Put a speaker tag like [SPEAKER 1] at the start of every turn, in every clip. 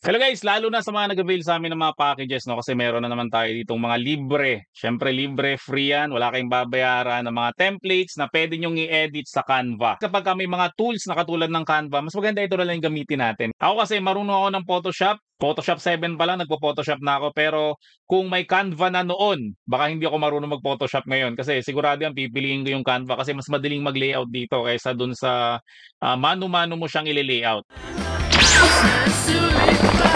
[SPEAKER 1] Hello guys, lalo na sa mga nag-avail sa amin ng mga packages 'no, kasi meron na naman tayo ditong mga libre. Siyempre libre, free 'yan, wala kayong babayaran ng mga templates na puwede niyong i-edit sa Canva. Kapagka may mga tools na katulad ng Canva, mas maganda ito na lang yung gamitin natin. Ako kasi marunong ako ng Photoshop, Photoshop 7 pa lang nagpo-Photoshop na ako, pero kung may Canva na noon, baka hindi ako marunong mag-Photoshop ngayon kasi sigurado 'yan pipiliin ko yung Canva kasi mas madaling mag-layout dito kaysa dun sa, mano-mano mo siyang ile-layout.
[SPEAKER 2] Sulit pa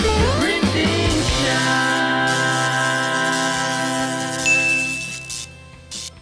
[SPEAKER 2] everything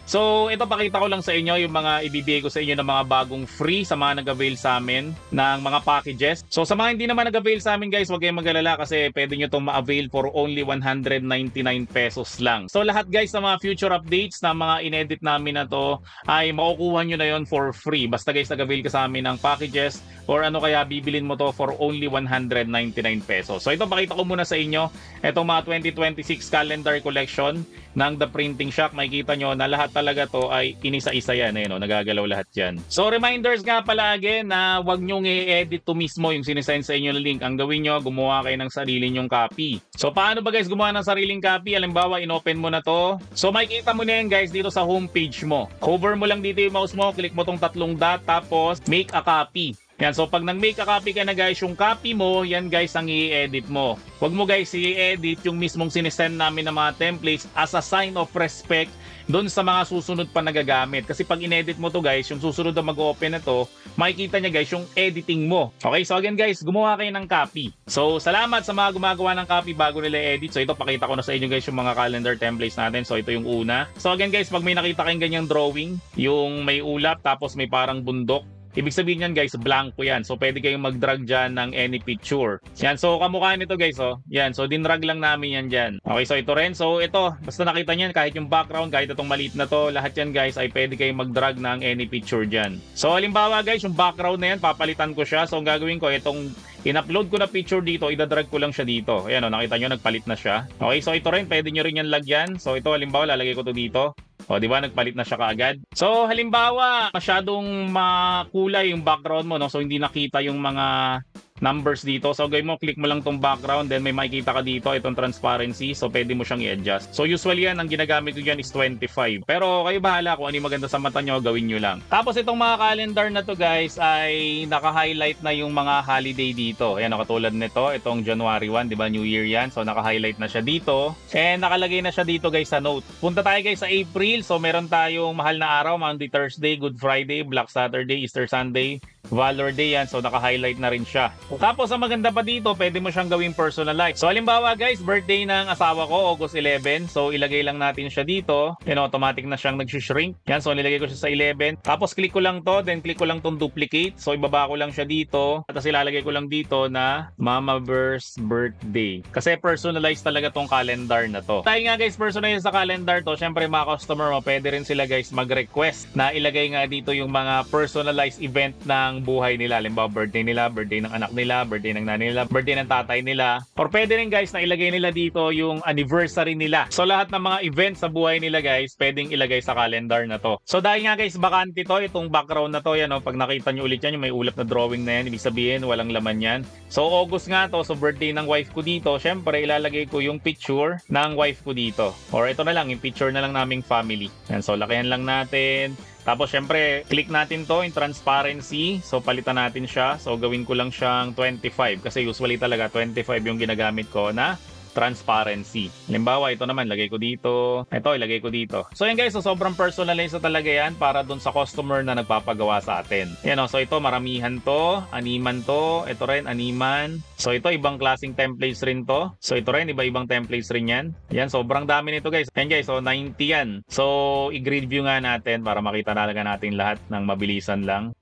[SPEAKER 1] So, ito pakita ko lang sa inyo yung mga ibibigay ko sa inyo ng mga bagong free sa mga nag-avail sa amin ng mga packages. So, sa mga hindi naman nag-avail sa amin guys, huwag kayong mag-alala kasi pwede nyo itong ma-avail for only 199 pesos lang. So, lahat guys sa mga future updates na mga inedit namin na to ay makukuha nyo na yon for free. Basta guys nag-avail ka sa amin ng packages or ano kaya bibilin mo to for only 199 pesos. So, ito pakita ko muna sa inyo itong mga 2026 calendar collection ng The Printing Shop. Makikita nyo na lahat talaga to ay inisa-isa yan, no? Nagagalaw lahat yan. So reminders nga palagi na wag nyong i-edit to mismo yung sinisend sa inyo na link. Ang gawin nyo, gumawa kayo ng sarili nyong copy. So paano ba guys gumawa ng sariling copy? Halimbawa, inopen mo na to. So makikita mo na yan guys dito sa homepage mo. Hover mo lang dito yung mouse mo, click mo tong tatlong dot, tapos make a copy. Yan, so pag nag-make a copy ka na guys, yung copy mo, yan guys ang i-edit mo. Huwag mo guys i-edit yung mismong sinesend namin ng mga templates as a sign of respect doon sa mga susunod pa nagagamit. Kasi pag in-edit mo to guys, yung susunod na mag-open na to, makikita niya guys yung editing mo. Okay, so again guys, gumawa kayo ng copy. So salamat sa mga gumagawa ng copy bago nila edit. So ito pakita ko na sa inyo guys yung mga calendar templates natin. So ito yung una. So again guys, pag may nakita kayong ganyang drawing, yung may ulap tapos may parang bundok, ibig sabihin yan guys, blanco yan. So pwede kayong mag-drag dyan ng any picture. Yan, so kamukha nito guys, oh. Yan, so dinrag lang namin yan dyan. Okay, so ito rin. So ito, basta nakita nyo yan, kahit yung background, kahit itong maliit na to, lahat yan guys ay pwede kayong mag-drag ng any picture dyan. So halimbawa guys, yung background na yan, papalitan ko siya. So ang gagawin ko, itong in-upload ko na picture dito, idadrag ko lang siya dito. Ayan, oh, nakita nyo, nagpalit na siya. Okay, so ito rin, pwede nyo rin yan lagyan. So ito, halimbawa, lalagay ko to dito. O, di ba? Nagpalit na siya kaagad. So, halimbawa, masyadong makulay yung background mo, no? So, hindi nakita yung mga numbers dito. So, gawin mo, click mo lang tong background, then may makikita ka dito, itong transparency. So, pwede mo siyang i-adjust. So, usually yan, ang ginagamit ko dyan is 25. Pero, kayo bahala kung ano yung maganda sa mata nyo, gawin nyo lang. Tapos, itong mga calendar na to, guys, ay naka-highlight na yung mga holiday dito. Ayan, katulad nito, itong January 1, di ba? New Year yan. So, naka-highlight na siya dito. And, nakalagay na siya dito, guys, sa note. Punta tayo, guys, sa April. So, meron tayong mahal na araw, Monday, Thursday, Good Friday, Black Saturday, Easter Sunday, Valor Day yan. So, naka-highlight na rin siya. Tapos, ang maganda pa dito, pwede mo siyang gawing personalized. So, halimbawa guys, birthday ng asawa ko, August 11. So, ilagay lang natin siya dito. Yan, automatic na siyang nag-shrink. Yan, so nilagay ko siya sa 11. Tapos, click ko lang to, then click ko lang tong duplicate. So, ibaba ko lang siya dito. Tapos, ilalagay ko lang dito na Mama Bear's birthday. Kasi personalized talaga tong calendar na to. Tayo nga guys, personalized sa calendar to. Syempre, mga customer mo, pwede rin sila guys mag-request na ilagay nga dito yung mga personalized event ng buhay nila. Halimbawa, birthday nila, birthday ng anak nila, birthday ng nanay nila, birthday ng tatay nila. Or pwede rin guys na ilagay nila dito yung anniversary nila. So lahat ng mga events sa buhay nila guys, pwedeng ilagay sa calendar na to. So dahil nga guys, bakante to, itong background na to, yan o, pag nakita nyo ulit yan, yung may ulap na drawing na yan, ibig sabihin, walang laman yan. So August nga to, so birthday ng wife ko dito, syempre ilalagay ko yung picture ng wife ko dito. Or ito na lang, yung picture na lang naming family. Yan, so lakihan lang natin. Tapos syempre, click natin to in transparency. So palitan natin siya. So gawin ko lang siyang 25 kasi usually talaga 25 yung ginagamit ko na transparency. Halimbawa, ito naman, lagay ko dito. Ito, ilagay ko dito. So yan guys, so sobrang personalized na talaga yan para dun sa customer na nagpapagawa sa atin. Yan o, so ito, maramihan to, animan to, ito rin, animan. So ito, ibang klaseng templates rin to. So ito rin, iba-ibang templates rin yan. Yan, sobrang dami nito guys. Yan guys, so 90 yan. So, i-grid view nga natin para makita talaga natin lahat ng mabilisan lang.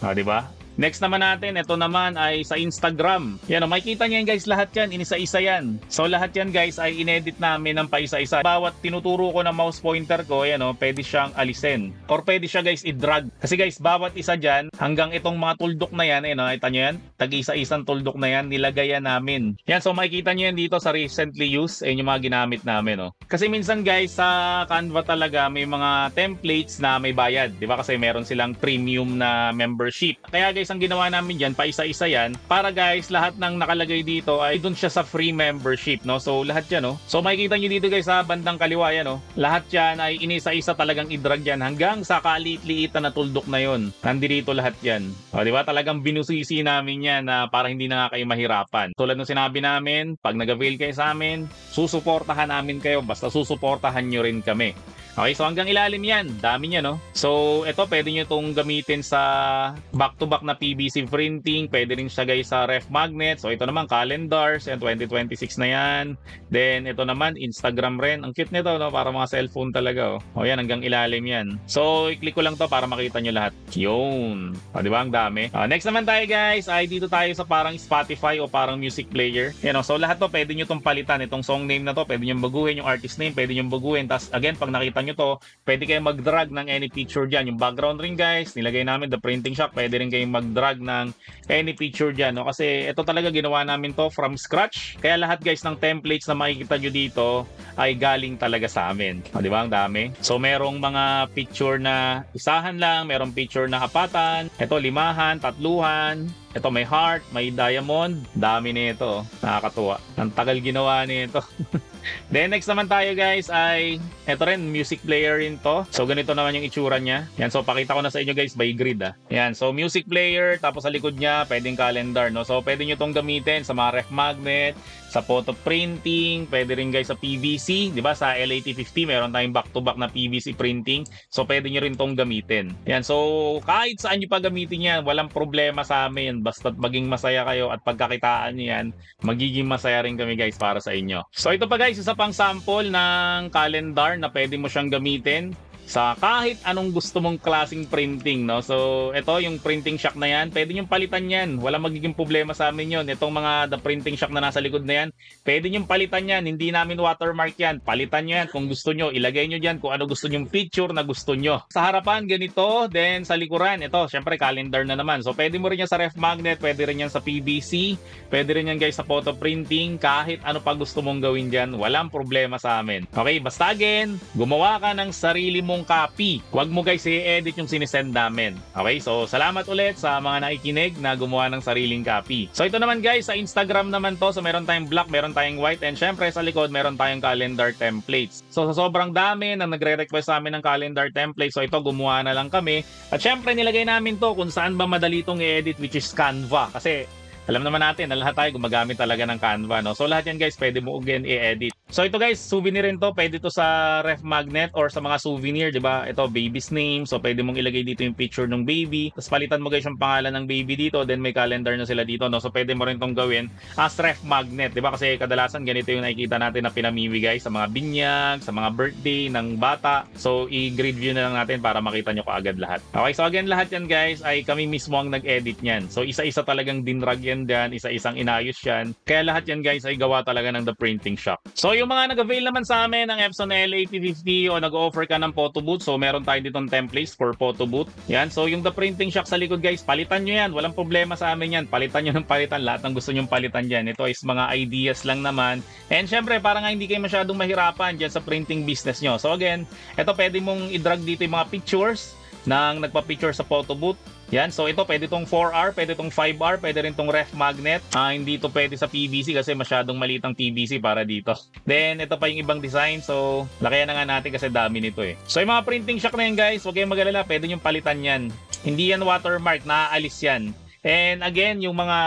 [SPEAKER 1] O, diba? Next naman natin, ito naman ay sa Instagram. Yan o, makikita nyo yan guys, lahat yan, inisa-isa yan. So lahat yan guys ay inedit namin ng paisa-isa. Bawat tinuturo ko ng mouse pointer ko, yan o, pwede siyang alisin. Or pwede siya guys i-drag. Kasi guys, bawat isa dyan, hanggang itong mga tuldok na yan, yan o, kita nyo yan, tag-isa-isang tuldok na yan, nilagayan namin. Yan, so makikita nyo yan dito sa recently used, yung mga ginamit namin o. Kasi minsan guys, sa Canva talaga may mga templates na may bayad, di ba? Kasi meron silang premium na membership. Kaya guys, ang ginawa namin dyan, paisa-isa yan, para guys, lahat ng nakalagay dito ay dun siya sa free membership, no? So, lahat yan, no? So, makikita nyo dito guys, sa bandang kaliwa yan, no? Lahat yan ay inisa-isa talagang i-drag yan hanggang sa kaliit-liitan na tuldok na yon. Nandito lahat yan. O, di ba? Talagang binusisi namin yan na para hindi na nga kayo mahirapan. Tulad ng sinabi namin, pag nag-avail kayo sa amin, susuportahan namin kayo, basta susuportahan nyo rin kami. Okay, so hanggang ilalim yan. Dami niya, no? So, ito, pwede nyo itong gamitin sa back-to-back na PVC printing. Pwede rin siya, guys, sa ref magnet. So, ito naman, calendars. Yan, 2026 na yan. Then, ito naman, Instagram rin. Ang cute nito, no? Para mga cellphone talaga, oh. O, yan, hanggang ilalim yan. So, i-click ko lang to para makita nyo lahat. Yun. O, di ba? Ang dami. Next naman tayo, guys, ay dito tayo sa parang Spotify o parang music player. Yan, so, lahat to, pwede nyo itong palitan. Itong song name na to, pwede nyo baguhin. Yung artist name, pwede nyo baguhin. Tapos, again, pag nakita nyo to, pwede kayong mag-drag ng any picture dyan. Yung background rin guys, nilagay namin the printing shop, pwede rin kayong mag-drag ng any picture dyan, no? Kasi ito talaga ginawa namin to from scratch. Kaya lahat guys ng templates na makikita nyo dito ay galing talaga sa amin. O, di ba? Ang dami. So merong mga picture na isahan lang, merong picture na apatan, ito limahan, tatluhan, ito may heart, may diamond, dami nito. Nakakatuwa. Ang tagal ginawa nito. Then next naman tayo guys ay ito rin, music player rin to. So ganito naman yung itsura niya. Yan, so pakita ko na sa inyo guys by grid ah. Yan, so music player, tapos sa likod niya pwedeng calendar, no? So pwede nyo tong gamitin sa mga ref magnet, sa photo printing, pwede rin guys sa PVC, di ba? Sa LAT50 meron tayong back-to-back na PVC printing. So pwede nyo rin tong gamitin. Yan, so kahit saan nyo pa gamitin yan, walang problema sa amin. Basta maging masaya kayo at pagkakitaan nyo yan, magiging masaya rin kami guys para sa inyo. So ito pa guys, isa pang sample ng calendar na pwede mo siyang gamitin sa kahit anong gusto mong klaseng printing, no? So, ito yung printing shock na yan, pwede nyo palitan yan. Walang magiging problema sa amin yun. Itong mga the printing shock na nasa likod na yan, pwede nyo palitan yan. Hindi namin watermark yan. Palitan nyo yan kung gusto nyo. Ilagay nyo dyan kung ano gusto nyong picture na gusto nyo. Sa harapan, ganito. Then, sa likuran, ito, syempre, calendar na naman. So, pwede mo rin yan sa ref magnet, pwede rin yan sa PVC, pwede rin yan guys sa photo printing. Kahit ano pa gusto mong gawin dyan, walang problema sa amin. Okay, basta again, gumawa ka ng sarili mong copy. Huwag mo guys i-edit yung sinisend namin. Okay, so salamat ulit sa mga nakikinig na gumawa ng sariling copy. So ito naman guys, sa Instagram naman to. So meron tayong black, meron tayong white, and syempre sa likod meron tayong calendar templates. So sa sobrang dami na nagre-request sa amin ng calendar templates, so ito gumawa na lang kami. At syempre nilagay namin to kung saan ba madali itong i-edit, which is Canva. Kasi alam naman natin na lahat tayo gumagamit talaga ng Canva, no? So lahat yan guys, pwede mo again i-edit. So ito guys, souvenir rin to. Pwede to sa ref magnet or sa mga souvenir, di ba? Ito, baby's name. So pwede mong ilagay dito yung picture ng baby. Tapos palitan mo guys yung pangalan ng baby dito. Then may calendar na sila dito, no? So pwede mo rin tong gawin as ref magnet, di ba? Kasi kadalasan ganito yung nakikita natin na pinamimigay sa mga binyag, sa mga birthday ng bata. So i-grid view na lang natin para makita nyo kaagad lahat. Okay, so again, lahat yan guys ay kami mismo ang nag-edit nyan. So isa-isa talagang dinrag yan dyan, isa-isang inayos yan. Kaya lahat yan guys ay gawa talaga ng the printing shop. So yung mga nag-avail naman sa amin ng Epson LAT50 o nag-offer ka ng photo booth, so meron tayo ditong templates for photo booth. Yan, so yung the printing shock sa likod guys, palitan nyo yan. Walang problema sa amin yan. Palitan nyo ng palitan. Lahat ng gusto nyong palitan dyan. Ito is mga ideas lang naman. And syempre, para nga hindi kayo masyadong mahirapan dyan sa printing business nyo. So again, ito pwede mong i-drag dito yung mga pictures ng nagpa-picture sa photo booth. Yan, so ito pwede tong 4R, pwede tong 5R, pwede rin tong ref magnet. Hindi to pwede sa PVC kasi masyadong maliit ang PVC para dito. Then ito pa yung ibang design, so lakayan na nga natin kasi dami nito eh. So yung mga printing shock na yan guys, huwag kayong mag-alala, pwede nyong palitan yan. Hindi yan watermark, naaalis yan. And again, yung mga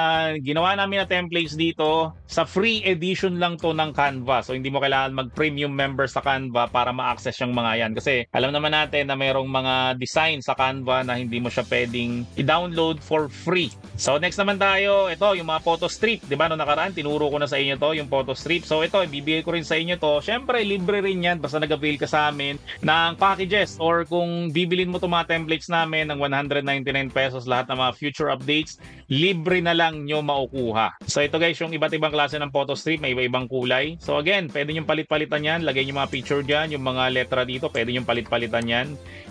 [SPEAKER 1] ginawa namin na templates dito, sa free edition lang to ng Canva. So hindi mo kailangan mag-premium member sa Canva para ma-access yung mga yan. Kasi alam naman natin na mayroong mga design sa Canva na hindi mo siya pwedeng i-download for free. So next naman tayo, ito yung mga photo strip. Diba no nakaraan, tinuro ko na sa inyo to, yung photo strip. So ito, ibibigay ko rin sa inyo to. Syempre, libre rin yan basta nag-avail ka sa amin ng packages. Or kung bibilin mo to mga templates namin ng 199 pesos lahat ng mga future updates, templates, libre na lang nyo makukuha. So ito guys, yung iba't ibang klase ng photo strip, may iba-ibang kulay. So again, pwede nyo palit-palitan yan, lagay nyo mga picture dyan, yung mga letra dito, pwede nyo palit-palitan yan.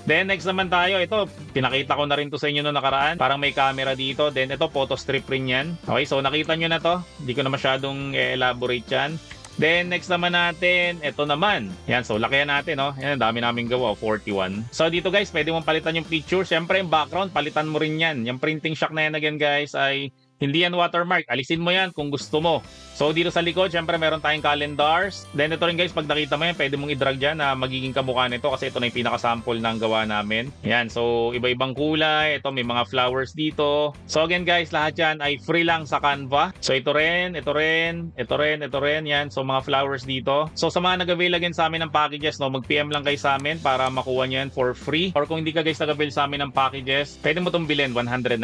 [SPEAKER 1] Then next naman tayo, ito, pinakita ko na rin to sa inyo noong nakaraan, parang may camera dito. Then ito, photo strip rin yan. Okay, so nakita nyo na to, hindi ko na masyadong elaborate yan. Then, next naman natin, ito naman. Yan, so lakihan natin, no? Yan, dami namin gawa, 41. So, dito guys, pwede mong palitan yung picture. Siyempre, yung background, palitan mo rin yan. Yung printing shock na yan again, guys, ay hindi yan watermark. Alisin mo yan kung gusto mo. So, dito sa likod, syempre, meron tayong calendars. Then, ito rin guys, pag nakita mo yan, pwede mong i-drag dyan na magiging kamukha nito kasi ito na yung pinaka-sample ng gawa namin. Yan, so, iba-ibang kulay. Ito, may mga flowers dito. So, again guys, lahat yan ay free lang sa Canva. So, ito rin, ito rin, ito rin, ito rin. Yan, so, mga flowers dito. So, sa mga nag-avail again sa amin ng packages, no, mag-PM lang kayo sa amin para makuha nyo yan for free. Or kung hindi ka guys nag-avail sa amin ng packages, pwede mo itong bilhin, 199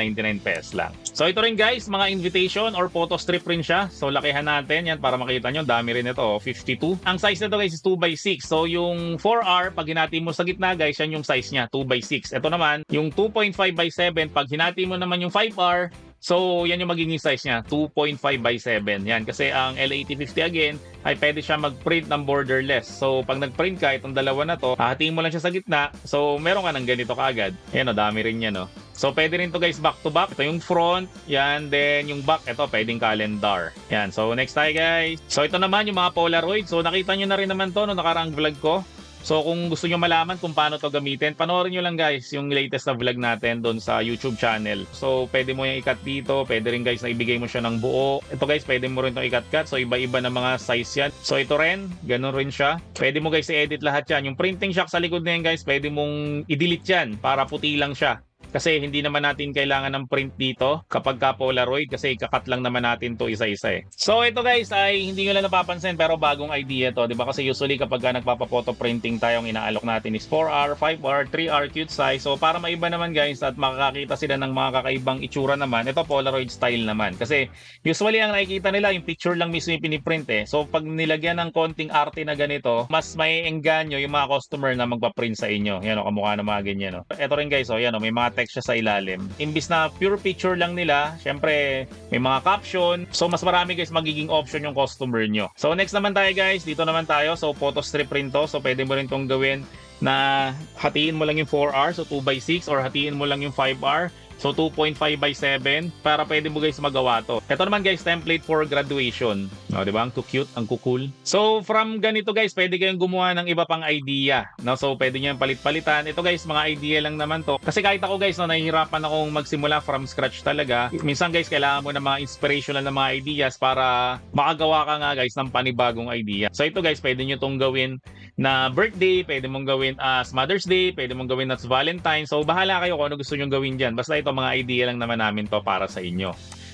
[SPEAKER 1] pesos lang. So, ito rin guys, mga invitation or photo strip rin siya. So, lakihan natin yan para makita nyo. Dami rin ito, 52. Ang size nito guys is 2x6. So, yung 4R, pag hinati mo sa gitna guys, yan yung size niya, 2x6. Ito naman, yung 2.5x7, pag hinati mo naman yung 5R, so, yan yung magiging size niya, 2.5x7. Yan, kasi ang L8050 again, ay pwede siya mag-print ng borderless. So, pag nag-print ka, itong dalawa na to, hahatiin mo lang siya sa gitna. So, meron ka ng ganito kaagad. Yan o, dami rin yan o. So, pwede rin to guys back to back. Ito yung front, yan. Then, yung back, ito, pwedeng calendar. Yan. So, next tayo guys. So, ito naman yung mga Polaroid. So, nakita nyo na rin naman to no nakaraang vlog ko. So kung gusto nyo malaman kung paano to gamitin, panoorin nyo lang guys yung latest na vlog natin doon sa YouTube channel. So pwede mo yung ikat dito, pwede rin guys na ibigay mo siya ng buo. Ito guys, pwede mo rin itong ikat-cut. So iba-iba na mga size yan. So ito rin, ganun rin siya. Pwede mo guys i-edit lahat yan. Yung printing shock sa likod na yan guys, pwede mong i-delete yan para puti lang siya. Kasi hindi naman natin kailangan ng print dito kapag ka Polaroid kasi ikakat lang naman natin to isa-isa eh. So ito guys ay hindi nyo lang napapansin pero bagong idea to, 'di ba? Kasi usually kapag nagpapa-photo printing tayo, ang inaalok natin is 4R, 5R, 3R cute size. So para maiba naman guys at makakakita sila ng mga kakaibang itsura naman, ito Polaroid style naman. Kasi usually ang nakikita nila yung picture lang mismo yung piniprint eh. So pag nilagyan ng konting arte na ganito, mas may engganyo yung mga customer na magpa-print sa inyo. Yan o, kamukha ng mga ganyan o. Ito rin guys o, yan o, may mga text siya sa ilalim. Imbis na pure picture lang nila, syempre may mga caption. So mas marami guys magiging option yung customer nyo. So next naman tayo guys, dito naman tayo. So photo strip rin to. So pwede mo rin tong gawin na hatiin mo lang yung 4R, so 2x6, or hatiin mo lang yung 5R. So 2.5x7 para pwede mo guys magawa to. Ito naman guys, template for graduation. No, 'di ba? Ang cute, ang cool. So from ganito guys, pwede kayong gumawa ng iba pang idea. No, so pwede niyo palit-palitan. Ito guys, mga idea lang naman to. Kasi kahit ako guys, no, nahihirapan akong magsimula from scratch talaga. Minsan guys, kailangan mo ng mga inspirational na mga ideas para makagawa ka nga guys ng panibagong idea. So ito guys, pwede niyo tong gawin na birthday, pwede mong gawin as Mother's Day, pwede mong gawin as Valentine. So bahala kayo kung ano gusto niyo gawin diyan. Basta ito mga idea lang naman namin to para sa inyo.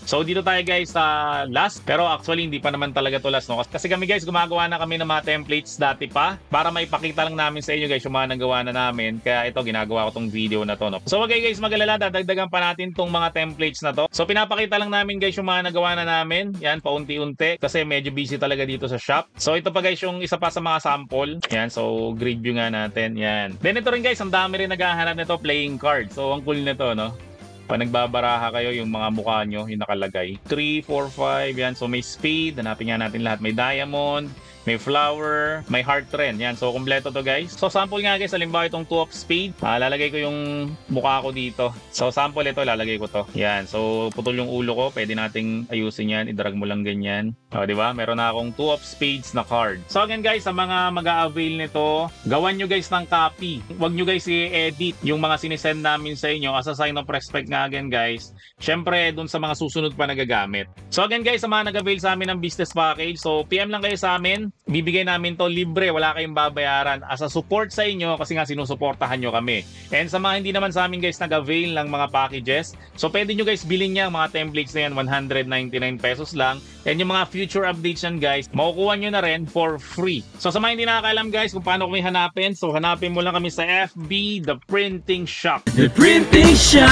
[SPEAKER 1] So dito tayo guys sa last, pero actually hindi pa naman talaga to last, no? Kasi kami guys gumagawa na kami ng mga templates dati pa para maipakita lang namin sa inyo guys yung mga nagawa na namin. Kaya ito ginagawa ko tong video na to, no? So wag kayo guys magalala, dadagdagan pa natin tong mga templates na to. So pinapakita lang namin guys yung mga nagawa na namin. Yan, paunti-unti kasi medyo busy talaga dito sa shop. So ito pa guys yung isa pa sa mga sample. Yan, so grid view nga natin. Yan. Then ito rin guys, ang dami rin naghahanap nito, playing card. So ang cool nito, no? Pag nagbabaraha kayo, yung mga mukha nyo, yung nakalagay. 3, 4, 5, yan. So may spade, hanapin nga natin lahat. May diamond, may flower, may heart rin. Yan, so kompleto to guys. So sample nga guys, halimbawa itong 2 of spade. Lalagay ko yung mukha ko dito. So sample ito, lalagay ko to. Yan, so putol yung ulo ko. Pwede nating ayusin yan. I-drag mo lang ganyan. O, di ba? Meron na akong 2 of spades na card. So again guys, sa mga mag-a-avail nito, gawan nyo guys ng copy. Huwag nyo guys i-edit yung mga sinisend namin sa inyo as a sign of respect nga again guys. Syempre, dun sa mga susunod pa nagagamit. So again guys, sa mga nag-avail sa amin ng business package, so PM lang kayo sa amin. Bibigay namin to libre, wala kayong babayaran as a support sa inyo kasi nga sinusuportahan nyo kami. And sa mga hindi naman sa amin guys nag-avail ng mga packages, so pwede nyo guys bilhin niya mga templates na yan, 199 pesos lang. And yung mga future updates yan guys, makukuha nyo na rin for free. So sa mga hindi nakakaalam guys kung paano kami hanapin, so hanapin mo lang kami sa FB, The Printing Shop.
[SPEAKER 2] The Printing Shop.